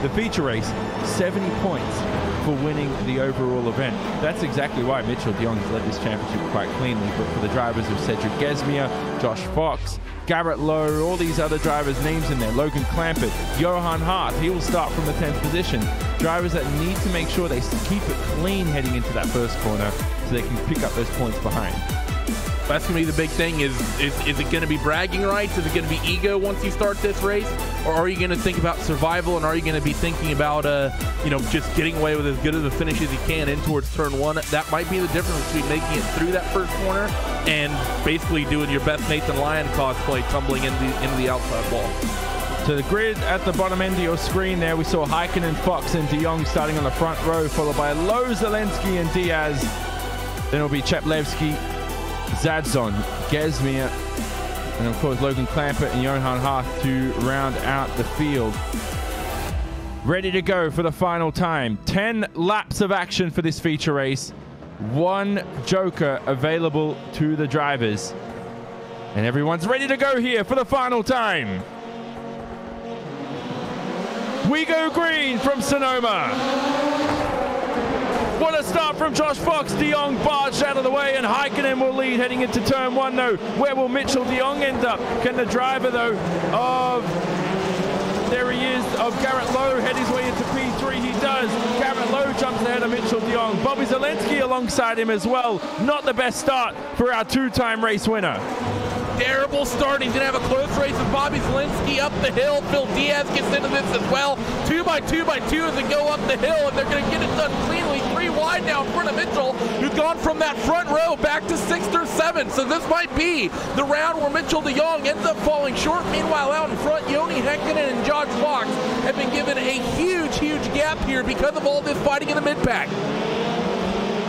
The feature race, 70 points for winning the overall event. That's exactly why Mitchell de Jong has led this championship quite cleanly. But for the drivers of Cedric Gesmier, Josh Fox, Garrett Lowe, all these other drivers' names in there, Logan Clampett, Johan Hart, he will start from the 10th position. Drivers that need to make sure they keep it clean heading into that first corner so they can pick up those points behind. That's going to be the big thing. Is it going to be bragging rights? Is it going to be ego once you start this race? Or are you going to think about survival, and are you going to be thinking about, just getting away with as good of a finish as you can in towards turn 1? That might be the difference between making it through that first corner and basically doing your best Nathan Lyon cosplay, tumbling into the outside wall. To the grid at the bottom end of your screen there, we saw Heikkinen, Fox, and de Jong starting on the front row, followed by Lowe, Zelensky, and Diaz. Then it'll be Cheplevsky, Zadzon, Gesmier, and of course Logan Clampett and Johan Hart to round out the field. Ready to go for the final time. 10 laps of action for this feature race. 1 joker available to the drivers. And everyone's ready to go here for the final time. We go green from Sonoma. What a start from Josh Fox. De Jong barged out of the way, and Heikkinen will lead heading into turn 1, though. Where will Mitchell de Jong end up? Can the driver, though, there he is, of Garrett Lowe head his way into P3? He does. Garrett Lowe jumps ahead of Mitchell de Jong. Bobby Zelensky alongside him as well. Not the best start for our 2-time race winner. Terrible start. He's going to have a close race with Bobby Zelensky up the hill. Phil Diaz gets into this as well. 2x2x2 as they go up the hill, and they're going to get it done cleanly. 3 wide now in front of Mitchell, who's gone from that front row back to 6th or 7th. So this might be the round where Mitchell de Jong ends up falling short. Meanwhile, out in front, Joni Heikkinen and Josh Fox have been given a huge gap here because of all this fighting in the mid-pack.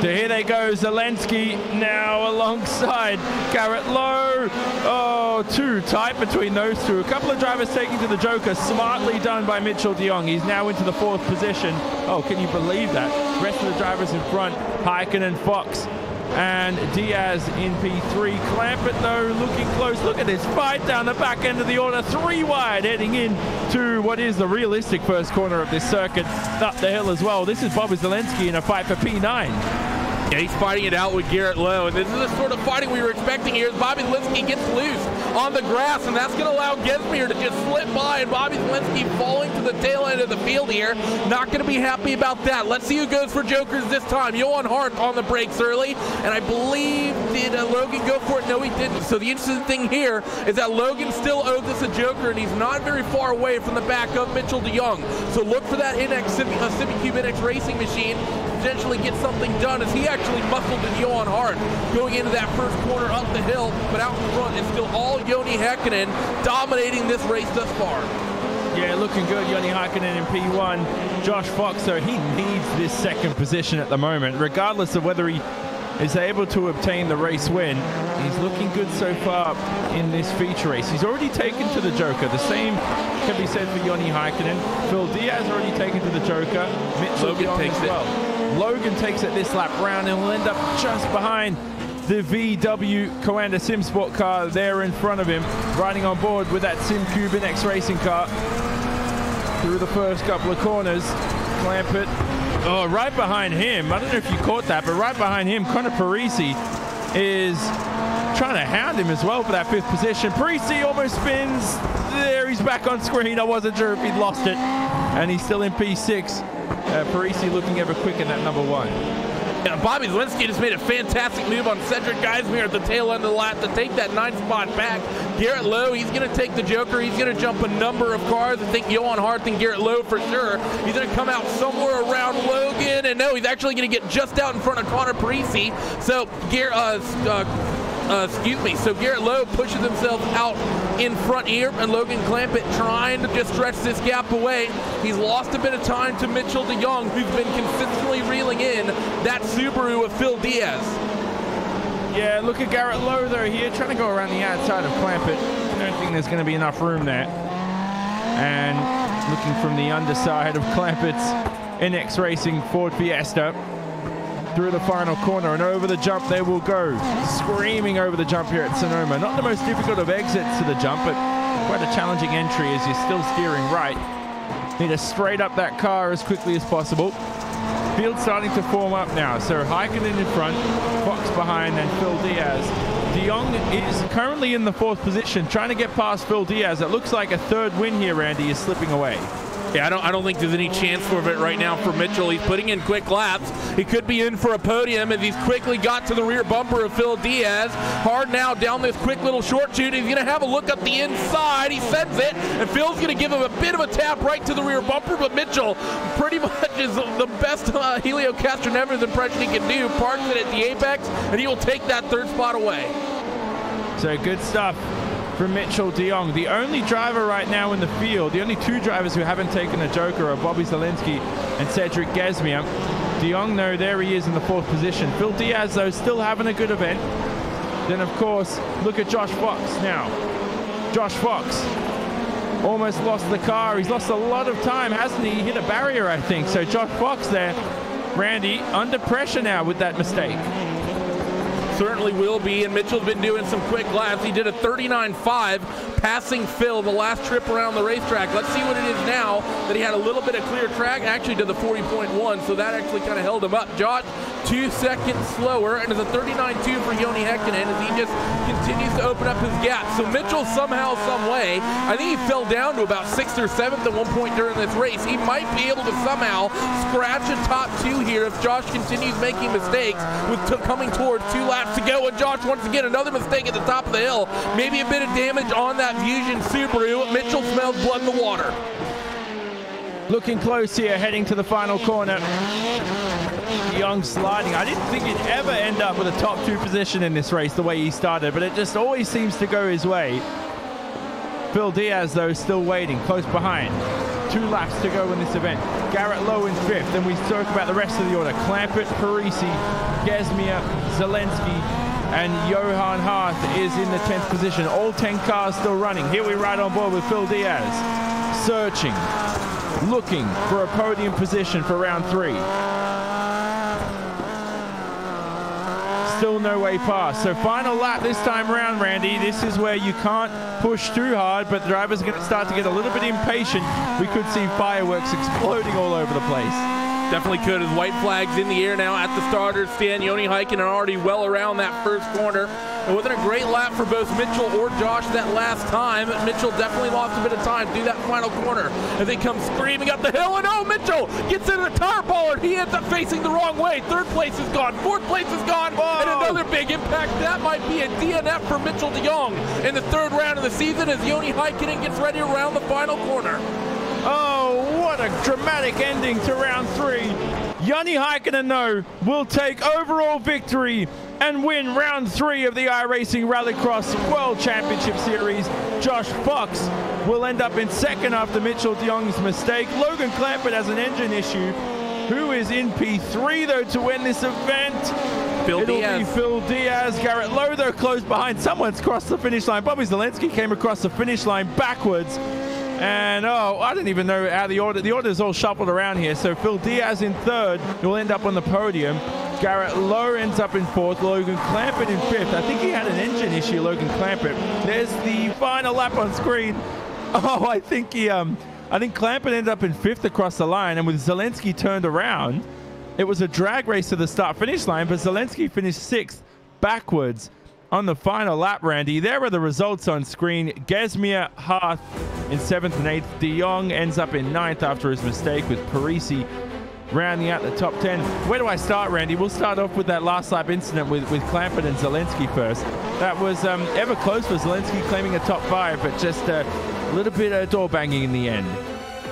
So here they go, Zelensky now alongside Garrett Lowe. Oh, too tight between those two. A couple of drivers taking to the joker. Smartly done by Mitchell de Jong. He's now into the 4th position. Oh, can you believe that? Rest of the drivers in front, Heikkinen, Fox, and Diaz in P3. Clampett, though, looking close. Look at this fight down the back end of the order. 3 wide heading in to what is the realistic first corner of this circuit. Up the hill as well. This is Bobby Zelensky in a fight for P9. Yeah, he's fighting it out with Garrett Lowe, and this is the sort of fighting we were expecting here as Bobby Zalinski gets loose on the grass, and that's going to allow Gesmier to just slip by, and Bobby Zalinski falling to the tail end of the field here. Not going to be happy about that. Let's see who goes for jokers this time. Johan Hart on the brakes early, and I believe, did Logan go for it? No, he didn't. So the interesting thing here is that Logan still owes us a joker, and he's not very far away from the back of Mitchell DeYoung. So look for that SimiCube NX racing machine potentially get something done, as he actually muscled in Johan Hart going into that first corner up the hill, but out in front it's still all Joni Häkkinen dominating this race thus far. Yeah, looking good, Joni Häkkinen in P1. Josh Fox, though, he needs this second position at the moment, regardless of whether he is able to obtain the race win. He's looking good so far in this feature race. He's already taken to the joker. The same can be said for Joni Häkkinen. Phil Diaz already taken to the joker. Logan takes it. Logan takes it this lap round and will end up just behind the VW Coanda SimSport car there in front of him, riding on board with that SimCube NX racing car through the first couple of corners. Clampett, oh, right behind him, I don't know if you caught that, but right behind him, Connor Parisi is trying to hound him as well for that 5th position. Parisi almost spins. There, he's back on screen. I wasn't sure if he'd lost it, and he's still in P6. Parisi looking ever quick in that number 1. Yeah, Bobby Zalinski just made a fantastic move on Cedric Geismere at the tail end of the lap to take that 9th spot back. Garrett Lowe, he's going to take the joker. He's going to jump a number of cars. I think Johan Hart and Garrett Lowe for sure. He's going to come out somewhere around Logan, and no, he's actually going to get just out in front of Connor Parisi. So so Garrett Lowe pushes himself out in front here, and Logan Clampett trying to just stretch this gap away. He's lost a bit of time to Mitchell DeYoung, who's been consistently reeling in that Subaru of Phil Diaz. Yeah, look at Garrett Lowe though here, trying to go around the outside of Clampett. I don't think there's going to be enough room there. And looking from the underside of Clampett's NX Racing Ford Fiesta, through the final corner and over the jump they will go, screaming over the jump here at Sonoma. Not the most difficult of exits to the jump, but quite a challenging entry as you're still steering right. Need to straight up that car as quickly as possible. Field starting to form up now, so Häkkinen in front, Fox behind, and Phil Diaz. DeYoung is currently in the 4th position, trying to get past Phil Diaz. It looks like a 3rd win here, Randy, is slipping away. Yeah, I don't think there's any chance for it right now for Mitchell. He's putting in quick laps. He could be in for a podium as he's quickly got to the rear bumper of Phil Diaz. Hard now down this quick little short shoot. He's going to have a look up the inside. He sends it, and Phil's going to give him a bit of a tap right to the rear bumper, but Mitchell pretty much is the best Helio Castroneves impression he can do. Parks it at the apex, and he will take that 3rd spot away. So good stuff from Mitchell DeYoung. The only driver right now in the field, the only 2 drivers who haven't taken a joker are Bobby Zalinski and Cedric Gesmier. DeYoung, though, there he is in the 4th position. Phil Diaz, though, still having a good event. Then, of course, look at Josh Fox now. Josh Fox almost lost the car. He's lost a lot of time, hasn't he? He hit a barrier, I think. So Josh Fox there, Randy, under pressure now with that mistake. Certainly will be, and Mitchell's been doing some quick laps. He did a 39.5 passing Phil the last trip around the racetrack. Let's see what it is now that he had a little bit of clear track. Actually did the 40.1, so that actually kind of held him up. Josh, 2 seconds slower, and it's a 39.2 for Joni Häkkinen as he just continues to open up his gap. So Mitchell somehow, some way, I think he fell down to about 6th or 7th at one point during this race. He might be able to somehow scratch a top 2 here if Josh continues making mistakes with coming towards 2 laps to go. And Josh, once again, another mistake at the top of the hill. Maybe a bit of damage on that Fusion Subaru. Mitchell smells blood in the water. Looking close here, heading to the final corner. Young sliding. I didn't think he'd ever end up with a top 2 position in this race the way he started, but it just always seems to go his way. Phil Diaz, though, still waiting, close behind. 2 laps to go in this event. Garrett Lowe in 5th, and we spoke about the rest of the order. Clampett, Parisi, Gesmier, Zalinski, and Johan Hart is in the 10th position. All 10 cars still running. Here we ride on board with Phil Diaz, searching, looking for a podium position for round 3. Still no way past. So final lap this time round, Randy. This is where you can't push too hard, but the drivers are going to start to get a little bit impatient. We could see fireworks exploding all over the place. Definitely could, as white flags in the air now at the starter stand. Joni Heikkinen already well around that first corner. It wasn't a great lap for both Mitchell or Josh that last time. Mitchell definitely lost a bit of time through that final corner as they come screaming up the hill. And oh, Mitchell gets into the tire bollard. He ends up facing the wrong way. Third place is gone. Fourth place is gone. Whoa. And another big impact. That might be a DNF for Mitchell de Jong in the third round of the season as Joni Heikkinen gets ready to round the final corner. Oh, what a dramatic ending to round 3. Joni Heikkinen will take overall victory and win round 3 of the iRacing Rallycross World Championship Series. Josh Fox will end up in second after Mitchell de Jong's mistake. Logan Clampett has an engine issue. Who is in P3 though to win this event? It'll be Phil Diaz. Garrett Lowe though close behind. Someone's crossed the finish line. Bobby Zelensky came across the finish line backwards. And oh, I don't even know how the order is all shuffled around here. So Phil Diaz in third will end up on the podium. Garrett Lowe ends up in fourth. Logan Clampett in fifth. I think he had an engine issue, Logan Clampett. There's the final lap on screen. Oh, I think Clampett ended up in fifth across the line, and with Zelensky turned around, it was a drag race to the start-finish line, but Zelensky finished sixth backwards on the final lap, Randy. There are the results on screen. Gesmier, Hath in 7th and 8th. De Jong ends up in 9th after his mistake, with Parisi rounding out the top 10. Where do I start, Randy? We'll start off with that last lap incident with Clampett and Zelensky first. That was ever close for Zelensky, claiming a top 5, but just a little bit of door banging in the end.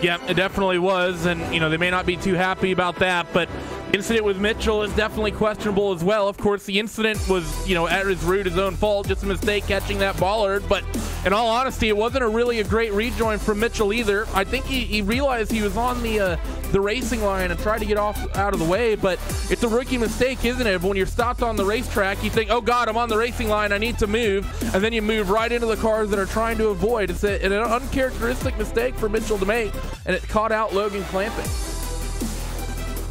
Yeah, it definitely was, and they may not be too happy about that, but the incident with Mitchell is definitely questionable as well. Of course, the incident was, at its root, his own fault, just a mistake catching that bollard, but in all honesty, it wasn't a great rejoin from Mitchell either. I think he realized he was on the racing line and tried to get out of the way, but it's a rookie mistake, isn't it? When you're stopped on the racetrack, you think, oh God, I'm on the racing line, I need to move, and then you move right into the cars that are trying to avoid. It's an uncharacteristic mistake for Mitchell to make, and it caught out Logan Clampett.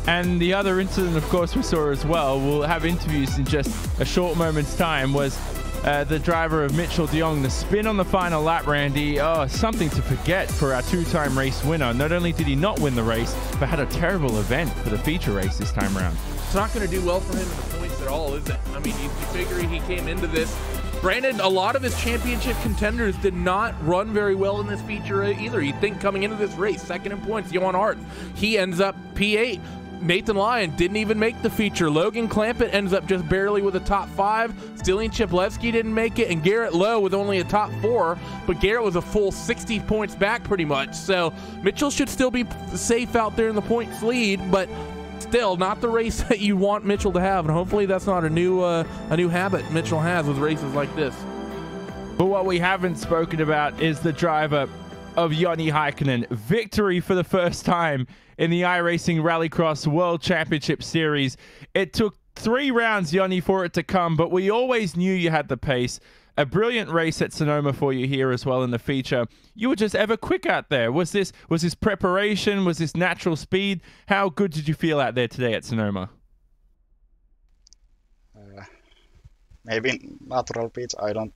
And the other incident, of course, we saw as well, we'll have interviews in just a short moment's time, was the driver of Mitchell de Jong, the spin on the final lap, Randy. Oh, something to forget for our two-time race winner. Not only did he not win the race, but had a terrible event for the feature race this time around. It's not going to do well for him in the points at all, is it? I mean, you figure he came into this. Granted, a lot of his championship contenders did not run very well in this feature either. You'd think coming into this race, second in points, Johan Hart, he ends up P8. Nathan Lyon didn't even make the feature. Logan Clampett ends up just barely with a top 5. Stilian Chiplevsky didn't make it, and Garrett Lowe with only a top 4. But Garrett was a full 60 points back pretty much. So Mitchell should still be safe out there in the points lead, but still not the race that you want Mitchell to have. And hopefully that's not a new habit Mitchell has with races like this. But what we haven't spoken about is the driver of Joni Heikkinen. Victory for the first time in the iRacing Rallycross World Championship Series. It took 3 rounds, Joni, for it to come, but we always knew you had the pace. A brilliant race at Sonoma for you here as well in the feature. You were just ever quick out there. Was this preparation? Was this natural speed? How good did you feel out there today at Sonoma? Maybe natural speed. I don't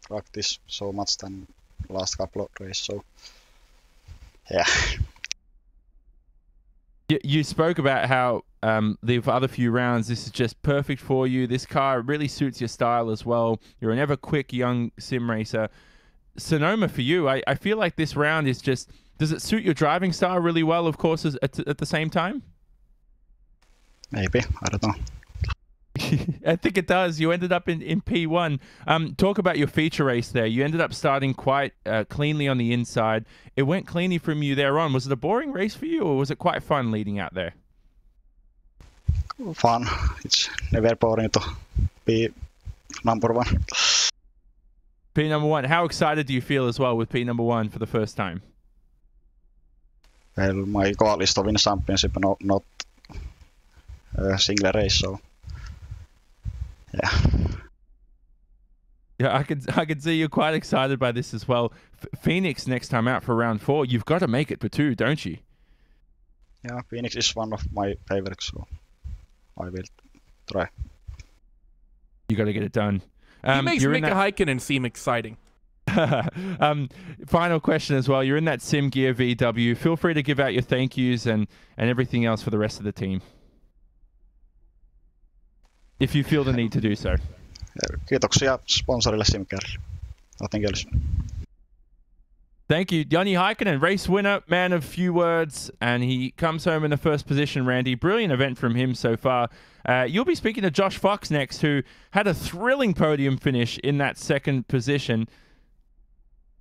practice so much than last couple of races, so yeah. You spoke about how the other few rounds, this is just perfect for you. This car really suits your style as well. You're an ever quick young sim racer. Sonoma for you, I feel like this round is just, does it suit your driving style really well, of course, at the same time? Maybe, I don't know. I think it does. You ended up in P1. Talk about your feature race there. You ended up starting quite cleanly on the inside. It went cleanly from you there on. Was it a boring race for you, or was it quite fun leading out there? Fun. It's never boring to be number 1. P number 1. How excited do you feel as well with P number 1 for the first time? Well, my goal is to win a championship, not a single race, so yeah. Yeah, I could see you're quite excited by this as well. Phoenix next time out for round 4. You've got to make it for 2, don't you? Yeah, Phoenix is one of my favorites, so I will try. You got to get it done. He makes Mika Heikkinen seem exciting. Final question as well. You're in that Sim Gear VW. Feel free to give out your thank yous and everything else for the rest of the team, if you feel the need to do so. Kiitoksia sponsorille SimGearille. Nothing else. Thank you. Joni Heikkinen, race winner, man of few words, and he comes home in the first position, Randy. Brilliant event from him so far. You'll be speaking to Josh Fox next, who had a thrilling podium finish in that second position.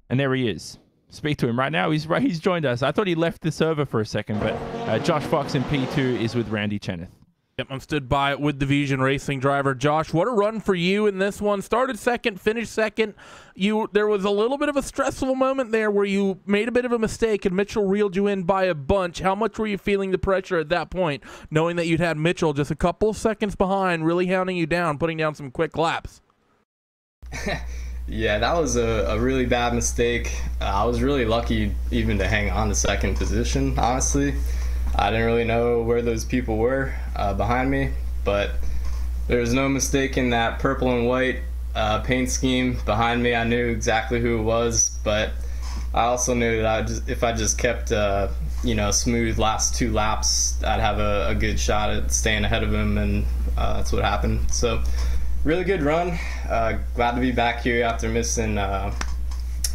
And there he is. Speak to him right now. He's joined us. I thought he left the server for a second, but Josh Fox in P2 is with Randy Cheneth. Yep, I'm stood by with the Vision Racing driver. Josh, what a run for you in this one. Started second, finished second. There was a little bit of a stressful moment there where you made a bit of a mistake and Mitchell reeled you in by a bunch. How much were you feeling the pressure at that point, knowing that you'd had Mitchell just a couple seconds behind, really hounding you down, putting down some quick laps? Yeah, that was a really bad mistake. I was really lucky even to hang on to second position, honestly. I didn't really know where those people were behind me, but there was no mistaking that purple and white paint scheme behind me. I knew exactly who it was, but I also knew that if I just kept smooth last 2 laps, I'd have a good shot at staying ahead of him, and that's what happened. So really good run. Glad to be back here after missing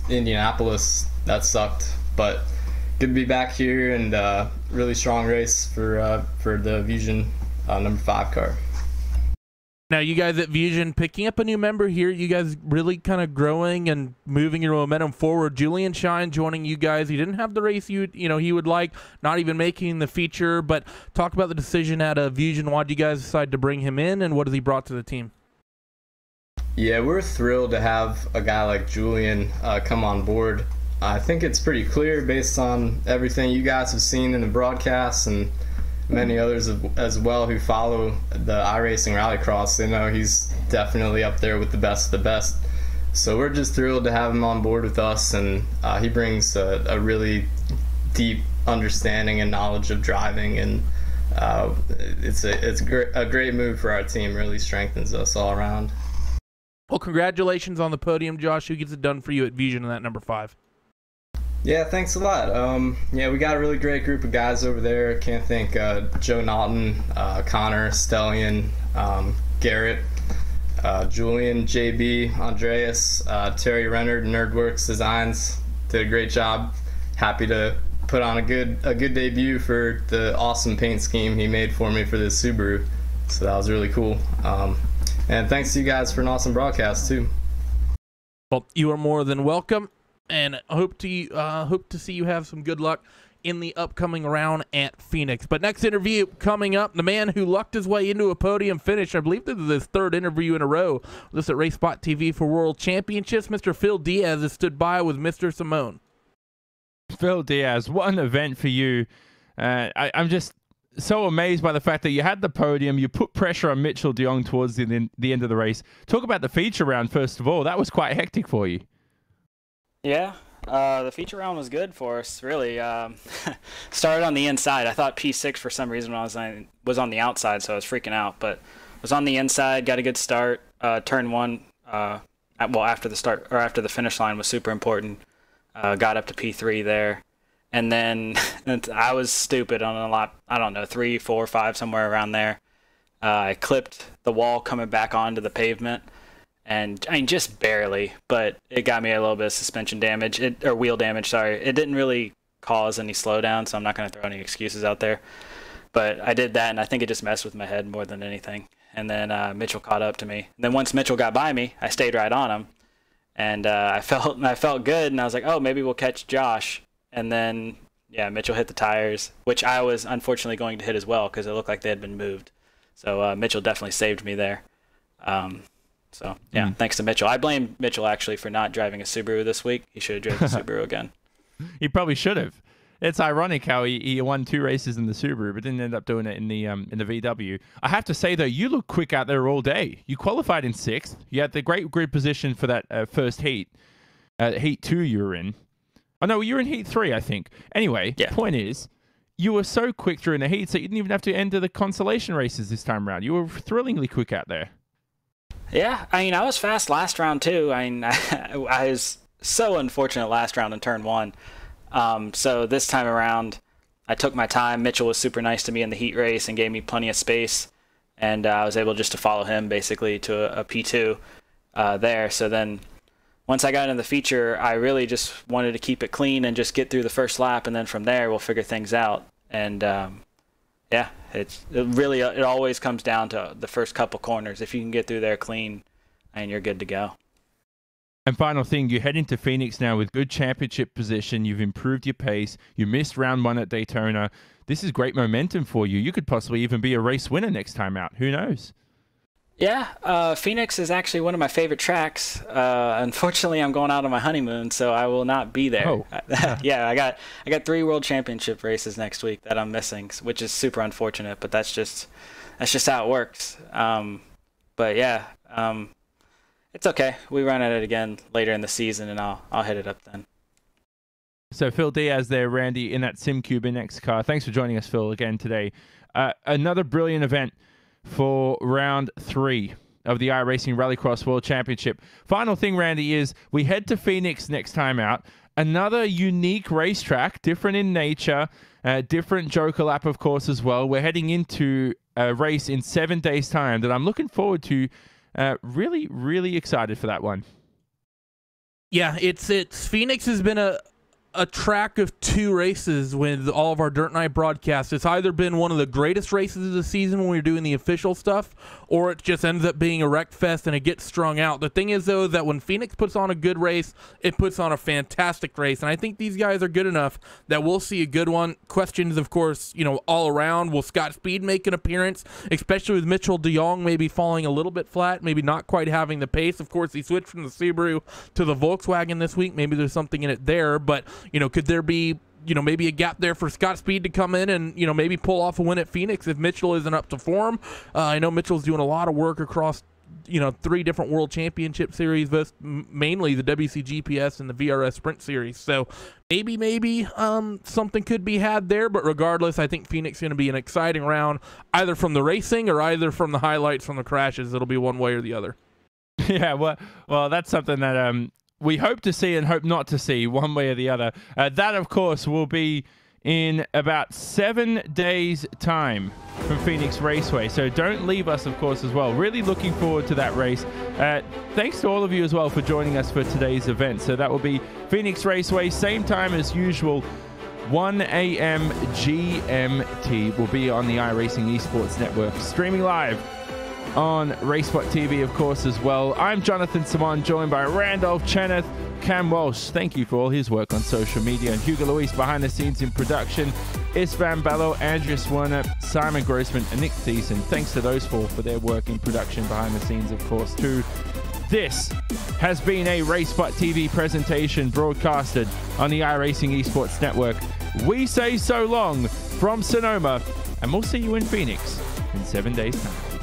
Indianapolis. That sucked, but good to be back here, and really strong race for the Vision number 5 car. Now, you guys at Vision picking up a new member here. You guys really kind of growing and moving your momentum forward. Julian Shine joining you guys. He didn't have the race he would like, not even making the feature. But talk about the decision at Vision. Why did you guys decide to bring him in, and what has he brought to the team? Yeah, we're thrilled to have a guy like Julian come on board. I think it's pretty clear based on everything you guys have seen in the broadcasts and many others as well who follow the iRacing Rallycross. They know he's definitely up there with the best of the best. So we're just thrilled to have him on board with us, and he brings a really deep understanding and knowledge of driving, and it's a great move for our team. Really strengthens us all around. Well, congratulations on the podium, Josh. Who gets it done for you at Vision in that number 5? Yeah, thanks a lot. Yeah, we got a really great group of guys over there. Can't thank Joe Naughton, Connor, Stellian, Garrett, Julian, JB, Andreas, Terry Renard, Nerdworks Designs. Did a great job. Happy to put on a good debut for the awesome paint scheme he made for me for this Subaru. So that was really cool. And thanks to you guys for an awesome broadcast too. Well, you are more than welcome, and hope to see you have some good luck in the upcoming round at Phoenix. But next interview coming up, the man who lucked his way into a podium finish. I believe this is his 3rd interview in a row. This at RaceSpotTV for World Championships. Mr. Phil Diaz has stood by with Mr. Simone. Phil Diaz, what an event for you. I'm just so amazed by the fact that you had the podium. You put pressure on Mitchell de Jong towards the end of the race. Talk about the feature round, first of all. That was quite hectic for you. Yeah, the feature round was good for us, really. Started on the inside. I thought P6 for some reason was on the outside, so I was freaking out. But was on the inside, got a good start. Turn 1, after the start or after the finish line was super important. Got up to P3 there. And then I was stupid on a lot, I don't know, 3, 4, 5, somewhere around there. I clipped the wall coming back onto the pavement. And I mean, just barely, but it got me a little bit of suspension damage, or wheel damage, sorry. It didn't really cause any slowdown, so I'm not going to throw any excuses out there. But I did that, and I think it just messed with my head more than anything. And then Mitchell caught up to me. And then once Mitchell got by me, I stayed right on him. And I felt good, and I was like, oh, maybe we'll catch Josh. And then, yeah, Mitchell hit the tires, which I was unfortunately going to hit as well because it looked like they had been moved. So Mitchell definitely saved me there. So, yeah, thanks to Mitchell. I blame Mitchell, actually, for not driving a Subaru this week. He should have driven the Subaru again. He probably should have. It's ironic how he won 2 races in the Subaru, but didn't end up doing it in the VW. I have to say, though, you look quick out there all day. You qualified in 6th. You had the great grid position for that first heat. Heat 2 you were in. Oh, no, you were in Heat 3, I think. Anyway, yeah. Point is, you were so quick during the heats that you didn't even have to enter the consolation races this time around. You were thrillingly quick out there. Yeah, I mean, I was fast last round, too. I mean, I was so unfortunate last round in turn 1. So this time around, I took my time. Mitchell was super nice to me in the heat race and gave me plenty of space. And I was able just to follow him basically to a P2 there. So then once I got into the feature, I really just wanted to keep it clean and just get through the first lap. And then from there, we'll figure things out. And yeah, it always comes down to the first couple corners. If you can get through there clean, and you're good to go. And final thing, you head into Phoenix now with good championship position. You've improved your pace. You missed round 1 at Daytona. This is great momentum for you. You could possibly even be a race winner next time out. Who knows? Yeah, Phoenix is actually one of my favorite tracks. Unfortunately, I'm going out on my honeymoon, so I will not be there. Oh. Yeah, I got 3 World Championship races next week that I'm missing, which is super unfortunate. But that's just how it works. But yeah. It's okay. We run at it again later in the season, and I'll hit it up then. So Phil Diaz there, Randy, in that SimCube NX car. Thanks for joining us, Phil, again today. Another brilliant event for round 3 of the iRacing Rallycross World Championship. Final thing, Randy, is we head to Phoenix next time out. Another unique racetrack, different in nature, different Joker lap, of course, as well. We're heading into a race in 7 days' time that I'm looking forward to. Really, really excited for that one. Yeah, it's Phoenix has been a track of 2 races with all of our Dirt Night broadcasts. It's either been one of the greatest races of the season when we're doing the official stuff, or it just ends up being a wreck fest and it gets strung out. The thing is, though, that when Phoenix puts on a good race, it puts on a fantastic race, and I think these guys are good enough that we'll see a good one. Questions, of course, all around. Will Scott Speed make an appearance, especially with Mitchell de Jong maybe falling a little bit flat, maybe not quite having the pace? Of course, he switched from the Subaru to the Volkswagen this week. Maybe there's something in it there, but could there be, maybe a gap there for Scott Speed to come in and, maybe pull off a win at Phoenix if Mitchell isn't up to form? I know Mitchell's doing a lot of work across, 3 different World Championship series, both mainly the WCGPS and the VRS Sprint Series. So maybe something could be had there. But regardless, I think Phoenix is going to be an exciting round, either from the racing or either from the highlights from the crashes. It'll be one way or the other. Yeah, well, that's something that we hope to see and hope not to see, one way or the other. That, of course, will be in about 7 days' time from Phoenix Raceway. So don't leave us, of course, as well. Really looking forward to that race. Thanks to all of you as well for joining us for today's event. So that will be Phoenix Raceway, same time as usual, 1 a.m. GMT. Will be on the iRacing Esports Network, streaming live on RaceSpotTV, of course, as well. I'm Jonathan Simon, joined by Randolph Cheneth, Cam Walsh, thank you for all his work on social media, and Hugo Luis behind the scenes in production, Isvan Bello, Andreas Werner, Simon Grossman, and Nick Thiessen. Thanks to those 4 for their work in production behind the scenes, of course, too. This has been a RaceSpotTV presentation broadcasted on the iRacing Esports Network. We say so long from Sonoma, and we'll see you in Phoenix in 7 days' time.